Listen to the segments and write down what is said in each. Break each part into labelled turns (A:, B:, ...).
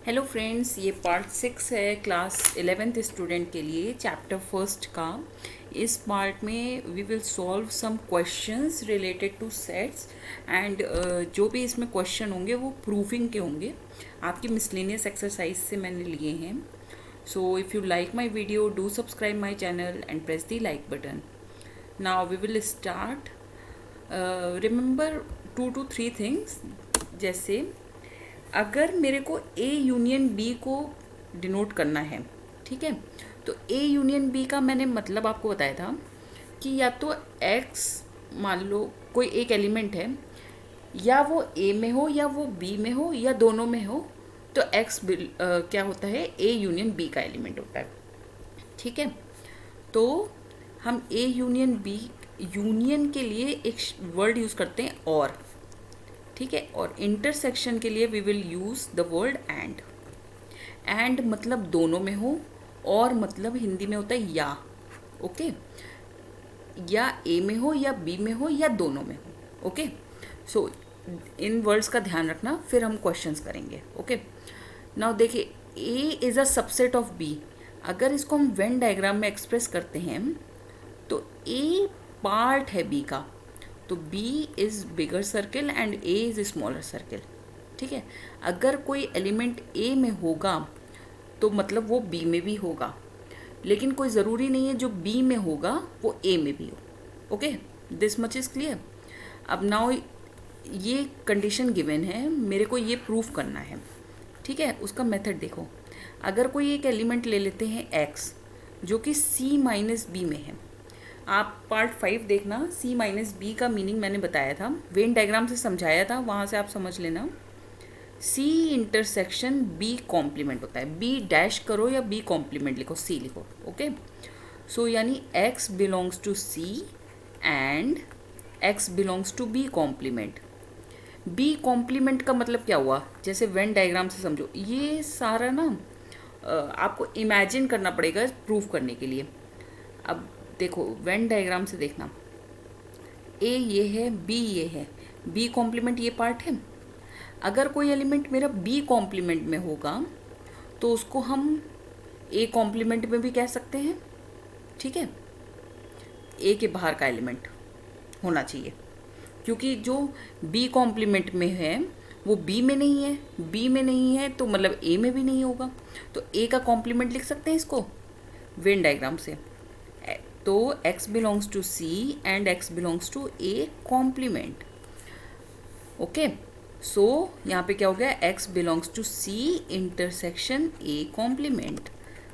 A: Hello friends, ये part 6 है class 11th student के लिए, चैप्टर फर्स्ट का। इस पार्ट में we will solve some questions related to sets and जो भी इसमें क्वेश्चन होंगे वो प्रूफिंग के होंगे, आपकी मिसलेनियस एक्सरसाइज से मैंने लिए हैं। So if you like my video, do subscribe my channel and press the like button. Now we will start. Remember 2 to 3 things. जैसे अगर मेरे को ए यूनियन बी को डिनोट करना है, ठीक है, तो ए यूनियन बी का मैंने मतलब आपको बताया था कि या तो एक्स, मान लो कोई एक एलिमेंट है, या वो ए में हो या वो बी में हो या दोनों में हो, तो एक्स क्या होता है, ए यूनियन बी का एलिमेंट होता है। ठीक है, तो हम ए यूनियन बी यूनियन के लिए एक वर्ड यूज़ करते हैं और, ठीक है, और इंटरसेक्शन के लिए we will use the word and. And मतलब दोनों में हो, और मतलब हिंदी में होता है या। ओके, या ए में हो या बी में हो या दोनों में हो। ओके, सो इन वर्ड्स का ध्यान रखना, फिर हम क्वेश्चंस करेंगे। ओके, नाउ देखिए, A is a subset of B. अगर इसको हम वेन डायग्राम में एक्सप्रेस करते हैं तो ए पार्ट है बी का, तो B is bigger circle and A is smaller circle. ठीक है, अगर कोई एलिमेंट A में होगा तो मतलब वो B में भी होगा, लेकिन कोई ज़रूरी नहीं है जो B में होगा वो A में भी हो। Okay, this much is clear. अब नाउ ये कंडीशन गिवन है, मेरे को ये प्रूफ करना है। ठीक है, उसका मेथड देखो। अगर कोई एक एलिमेंट ले लेते हैं X जो कि C माइनस बी में है, आप पार्ट 5 देखना, C माइनस बी का मीनिंग मैंने बताया था, वेन डायग्राम से समझाया था, वहाँ से आप समझ लेना। C इंटरसेक्शन B कॉम्प्लीमेंट होता है, B डैश करो या B कॉम्प्लीमेंट लिखो, C लिखो। ओके, सो यानी X belongs to C and X belongs to B complement. B complement का मतलब क्या हुआ, जैसे वेन डायग्राम से समझो, ये सारा ना आपको इमेजिन करना पड़ेगा प्रूफ करने के लिए। अब देखो, वेन डायग्राम से देखना, ए ये है, बी ये है, बी कॉम्प्लीमेंट ये पार्ट है। अगर कोई एलिमेंट मेरा बी कॉम्प्लीमेंट में होगा तो उसको हम ए कॉम्प्लीमेंट में भी कह सकते हैं। ठीक है, ए के बाहर का एलिमेंट होना चाहिए, क्योंकि जो बी कॉम्प्लीमेंट में है वो बी में नहीं है, बी में नहीं है तो मतलब ए में भी नहीं होगा, तो ए का कॉम्प्लीमेंट लिख सकते हैं इसको वेन डायग्राम से। तो x belongs to C and x belongs to A complement. Okay, so यहाँ पे क्या हो गया, x belongs to C intersection A complement.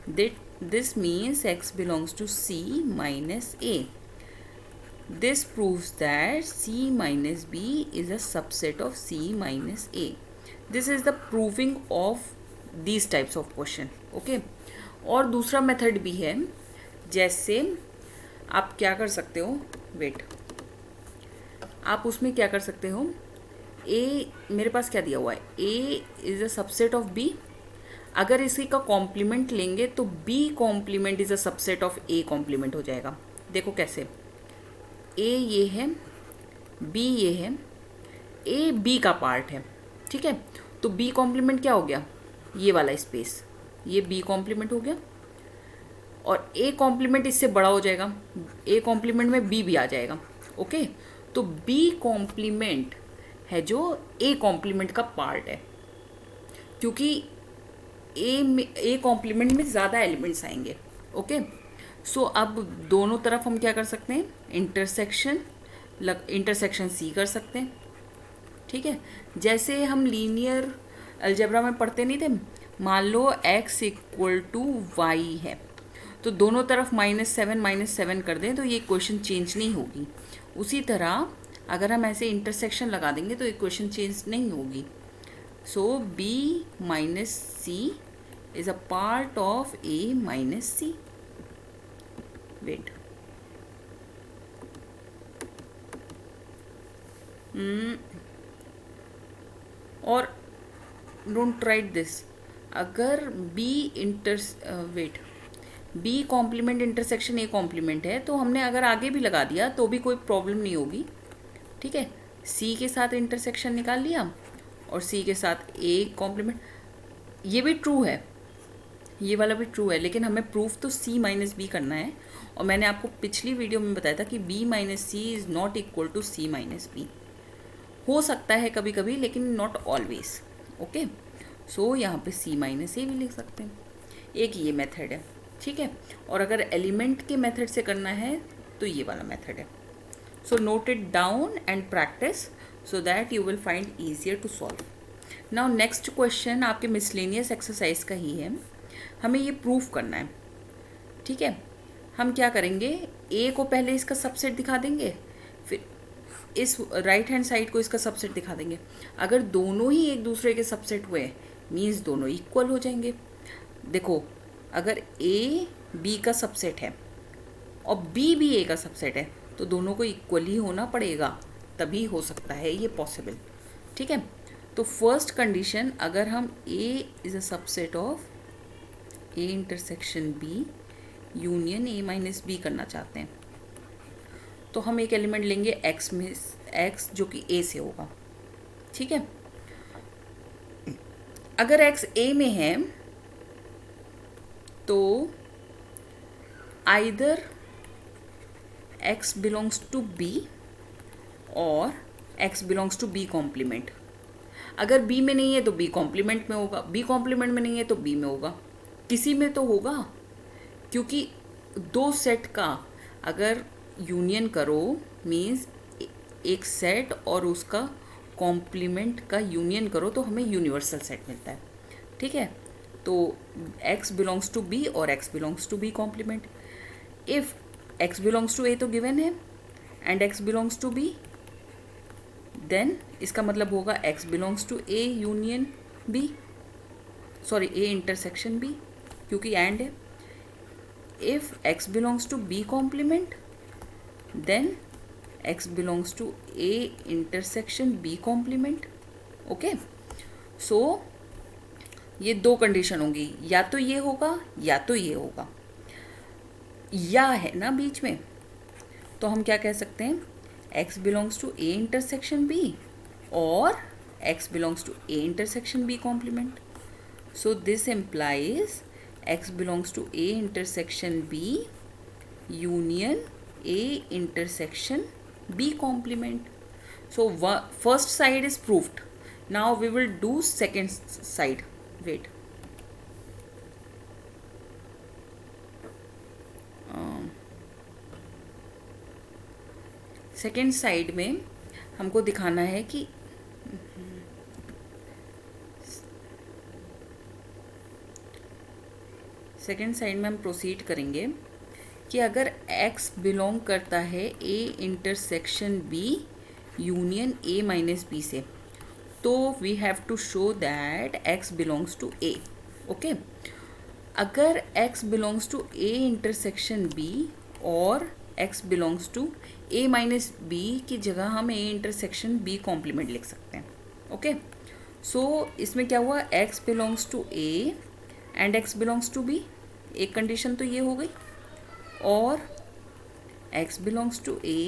A: This means x belongs to C minus A। This proves that C माइनस B is a subset of C minus A। This is the proving of these types of question. Okay, और दूसरा method भी है, जैसे आप क्या कर सकते हो, वेट, आप उसमें क्या कर सकते हो, ए मेरे पास क्या दिया हुआ है, A is a subset of B. अगर इसी का कॉम्प्लीमेंट लेंगे तो B complement is a subset of A complement हो जाएगा। देखो कैसे, ए ये है, बी ये है, ए बी का पार्ट है। ठीक है, तो बी कॉम्प्लीमेंट क्या हो गया, ये वाला स्पेस, ये बी कॉम्प्लीमेंट हो गया, और ए कॉम्प्लीमेंट इससे बड़ा हो जाएगा, ए कॉम्प्लीमेंट में बी भी आ जाएगा। ओके, तो बी कॉम्प्लीमेंट है जो ए कॉम्प्लीमेंट का पार्ट है, क्योंकि ए कॉम्प्लीमेंट में ज़्यादा एलिमेंट्स आएंगे। ओके, सो अब दोनों तरफ हम क्या कर सकते हैं, इंटरसेक्शन सी कर सकते हैं। ठीक है, जैसे हम लीनियर अलजेब्रा में पढ़ते नहीं थे, मान लो x इक्वल टू वाई है, तो दोनों तरफ -7 कर दें तो ये इक्वेशन चेंज नहीं होगी। उसी तरह अगर हम ऐसे इंटरसेक्शन लगा देंगे तो इक्वेशन चेंज नहीं होगी। So b minus C is a part of a minus C. Wait, और डोंट राइट दिस, अगर wait, B complement intersection A complement है, तो हमने अगर आगे भी लगा दिया तो भी कोई प्रॉब्लम नहीं होगी। ठीक है, सी के साथ इंटरसेक्शन निकाल लिया और सी के साथ ए कॉम्प्लीमेंट। ये भी ट्रू है, ये वाला भी ट्रू है, लेकिन हमें प्रूफ तो c माइनस बी करना है। और मैंने आपको पिछली वीडियो में बताया था कि b minus C is not equal to c minus B. हो सकता है कभी कभी, लेकिन नॉट ऑलवेज। ओके, सो यहाँ पे c माइनस ए भी लिख सकते हैं। एक ये मेथड है, ठीक है। और अगर एलिमेंट के मेथड से करना है तो ये वाला मेथड है। So note it down and practice so that you will find easier to solve. Now next question आपके मिसलेनियस एक्सरसाइज का ही है, हमें ये प्रूफ करना है, ठीक है। हम क्या करेंगे, ए को पहले इसका सबसेट दिखा देंगे, फिर इस राइट हैंड साइड को इसका सबसेट दिखा देंगे। अगर दोनों ही एक दूसरे के सबसेट हुए मीन्स दोनों इक्वल हो जाएंगे। देखो, अगर ए बी का सबसेट है और बी भी ए का सबसेट है तो दोनों को इक्वल ही होना पड़ेगा, तभी हो सकता है ये पॉसिबल, ठीक है। तो फर्स्ट कंडीशन, अगर हम A is a subset of A intersection B union A minus B करना चाहते हैं, तो हम एक एलिमेंट लेंगे एक्स में, एक्स जो कि ए से होगा, ठीक है। अगर एक्स ए में है तो either x belongs to b और x belongs to b complement. अगर b में नहीं है तो b कॉम्प्लीमेंट में होगा, b कॉम्प्लीमेंट में नहीं है तो b में होगा, किसी में तो होगा। क्योंकि दो सेट का अगर यूनियन करो मीन्स एक सेट और उसका कॉम्प्लीमेंट का यूनियन करो तो हमें यूनिवर्सल सेट मिलता है, ठीक है। तो x belongs to b और x belongs to b complement. If x belongs to a तो गिवन है and x belongs to b, then इसका मतलब होगा x belongs to a union b, sorry a intersection b, क्योंकि and है। If x belongs to b complement then x belongs to a intersection b complement. Okay, so ये दो condition होंगी, या तो ये होगा या तो ये होगा, या है ना बीच में, तो हम क्या कह सकते हैं, x belongs to a intersection b और x belongs to a intersection b complement. So this implies x belongs to a intersection b union a intersection b complement. So first side is proved, now we will do second side. Wait, second side में हमको दिखाना है कि second side में हम proceed करेंगे कि अगर x बिलोंग करता है a intersection b union a minus B से, तो we have to show that x belongs to a। Okay, अगर x belongs to a intersection b और x belongs to a minus B की जगह हम a intersection b complement लिख सकते हैं। ओके, सो इसमें क्या हुआ, x belongs to a and x belongs to b, एक कंडीशन तो ये हो गई, और x belongs to a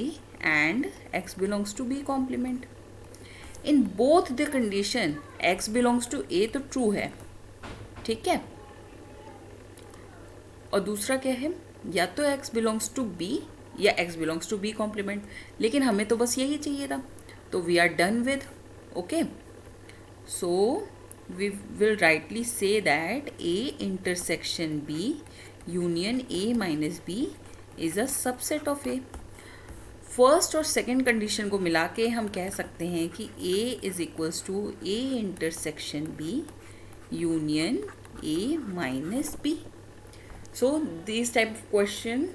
A: and x belongs to b complement. In both the condition x belongs to a तो ट्रू है, ठीक है, और दूसरा क्या है, या तो x बिलोंग्स टू b या x belongs to b complement, लेकिन हमें तो बस यही चाहिए था, तो we are done with. Okay, so we will rightly say that a intersection b union a minus b is a subset of a। First और सेकेंड कंडीशन को मिला के हम कह सकते हैं कि a is equals to a intersection b union a minus b। So this type of question,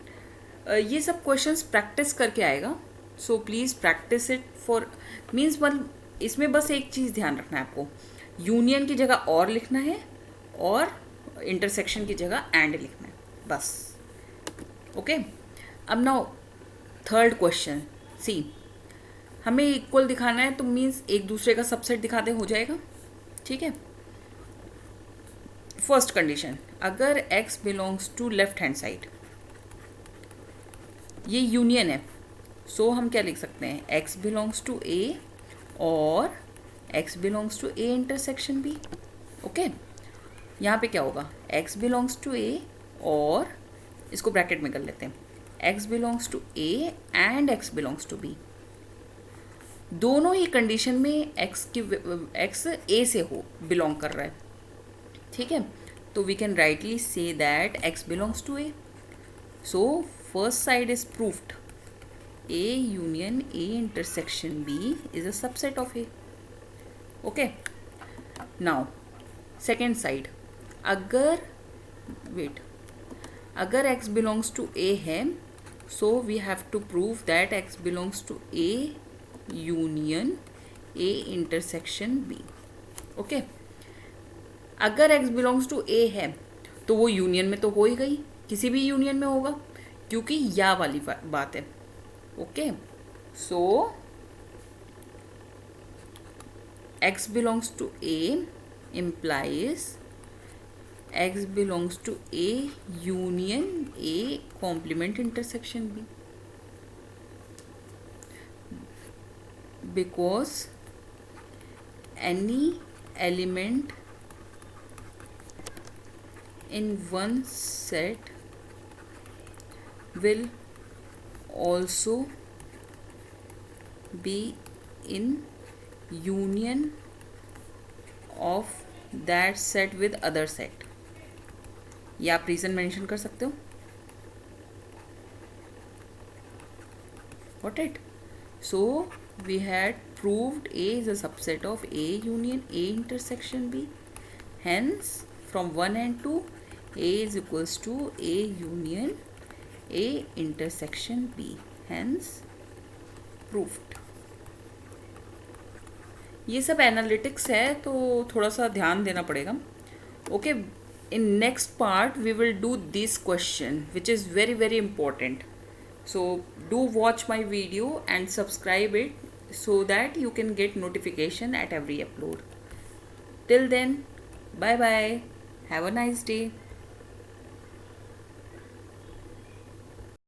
A: ये सब क्वेश्चंस प्रैक्टिस करके आएगा, so please practice it for means, मतलब इसमें बस एक चीज़ ध्यान रखना है आपको, यूनियन की जगह और लिखना है और इंटरसेक्शन की जगह एंड लिखना है, बस। ओके, अब नाउ थर्ड क्वेश्चन, सी हमें इक्वल दिखाना है तो मीन्स एक दूसरे का सबसेट दिखा दे, हो जाएगा, ठीक है। फर्स्ट कंडीशन, अगर x belongs to left hand side, ये यूनियन है, सो हम क्या लिख सकते हैं, x बिलोंग्स टू a और x belongs to a intersection b। Okay, यहाँ पे क्या होगा, x बिलोंग्स टू ए, और इसको ब्रैकेट में कर लेते हैं, x belongs to A and x belongs to B. दोनों ही कंडीशन में x ए से हो बिलोंग कर रहा है, ठीक है। तो we can rightly say that x belongs to A. So first side is proofed, A union A intersection B is a subset of A. Okay. Now second side, अगर x belongs to A है, so we have to prove that x belongs to A union A intersection B. Okay. अगर x belongs to A है तो वो union में तो हो ही गई, किसी भी यूनियन में होगा, क्योंकि या वाली बात है। Okay, so x belongs to A implies x belongs to A union A complement intersection B, because any element in one set will also be in union of that set with other set। या आप reason mention कर सकते हो, got it? So we had proved A is a subset of A union A intersection B, hence from 1 and 2 A is equals to A union A intersection B, hence proved। ये सब analytics है तो थोड़ा सा ध्यान देना पड़ेगा। Okay, in next part we will do this question which is very very important. So do watch my video and subscribe it so that you can get notification at every upload. Till then, bye bye, have a nice day.